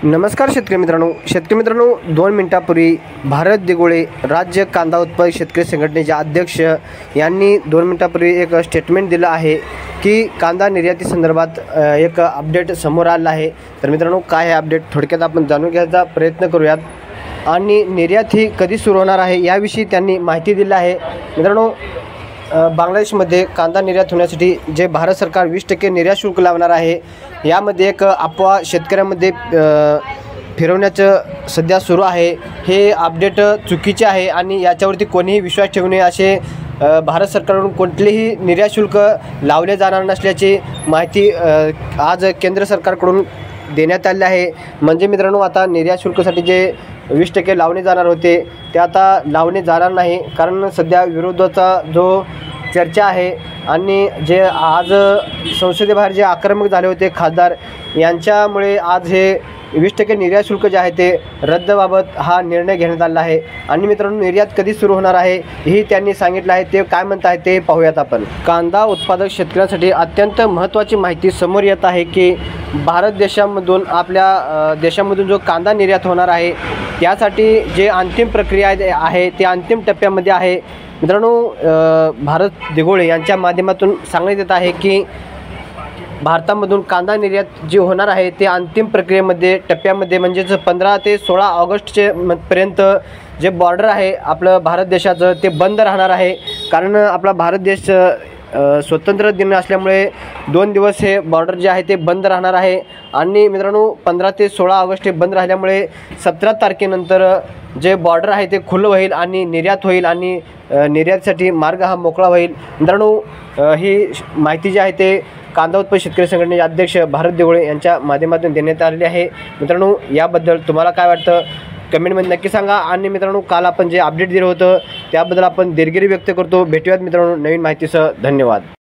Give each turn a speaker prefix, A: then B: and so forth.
A: नमस्कार शेतकरी मित्रांनो 2 मिनिटांपूर्वी भारत दिघोळे राज्य कांदा उत्पादक शेतकरी संघटनेचे अध्यक्ष यांनी 2 मिनिटांपूर्वी एक स्टेटमेंट दिलं आहे की कांदा निर्याती संदर्भात एक अपडेट समोर आलं आहे। तर मित्रांनो, काय आहे अपडेट थोडक्यात आपण जाणून घ्यायचा प्रयत्न करूयात आणि निर्यात ही कधी सुरू होणार आहे याविषयी त्यांनी माहिती दिली आहे। मित्रांनो, बांगलादेशमध्ये कांदा निर्यात होण्यासाठी जे भारत सरकार 20% निर्यात शुल्क लावणार आहे, यामध्ये एक अफवा शेतकऱ्यांमध्ये फिरवण्याचं सध्या सुरू आहे। हे अपडेट चुकीचे आहे आणि याच्यावरती कोणीही विश्वास ठेवू नये असे भारत सरकारकडून कोणतेही निर्यात शुल्क लावले जाणार नसल्याची माहिती आज केंद्र सरकारकडून देण्यात आले आहे। म्हणजे मित्रांनो, आता निर्यात शुल्कासाठी जे 20% लावणे जाणार होते ते आता लावणे जाणार नाही, कारण सध्या विरोधाचा जो चर्चा आहे आणि जे आज संसदेबाहेर जे आक्रमक झाले होते खासदार यांच्यामुळे आज हे 20% निर्यात शुल्क जे आहे ते रद्दबाबत हा निर्णय घेण्यात आला आहे। आणि मित्रांनो, निर्यात कधी सुरू होणार आहे हे त्यांनी सांगितलं आहे। ते काय म्हणत आहे ते पाहूयात आपण। कांदा उत्पादक शेतकऱ्यांसाठी अत्यंत महत्त्वाची माहिती समोर येत आहे की भारत देशामधून आपल्या देशामधून जो कांदा निर्यात होणार आहे त्यासाठी जे अंतिम प्रक्रिया आहे ते अंतिम टप्प्यामध्ये आहे। मित्रांनो, भारत दिघोळे यांच्या माध्यमातून सांगण्यात येत आहे की भारतामधून कांदा निर्यात जे होणार आहे ते अंतिम प्रक्रियेमध्ये टप्प्यामध्ये म्हणजेच 15 ते 16 ऑगस्टचे पर्यंत जे बॉर्डर आहे आपलं भारत देशाचं ते बंद राहणार आहे। कारण आपला भारत देश स्वतंत्र दिन असल्यामुळे 2 दिवस हे बॉर्डर जे आहे ते बंद राहणार आहे। आणि मित्रांनो, 15 ते 16 ऑगस्ट हे बंद राहिल्यामुळे 17 तारखेनंतर जे बॉर्डर आहे ते खुलं होईल आणि निर्यात होईल आणि निर्यातीसाठी मार्ग हा मोकळा होईल। मित्रांनो, ही माहिती जी आहे ते कांदा उत्पादक शेतकरी संघटनेचे अध्यक्ष भारत दिघोळे यांच्या माध्यमातून देण्यात आलेली आहे। मित्रांनो, याबद्दल तुम्हाला काय वाटतं कमेंटमध्ये नक्की सांगा। आणि मित्रांनो, काल आपण जे अपडेट दिलं होतं त्याबद्दल आपण दिलगिरी व्यक्त करतो। भेटूयात मित्रांनो नवीन माहितीसह। धन्यवाद।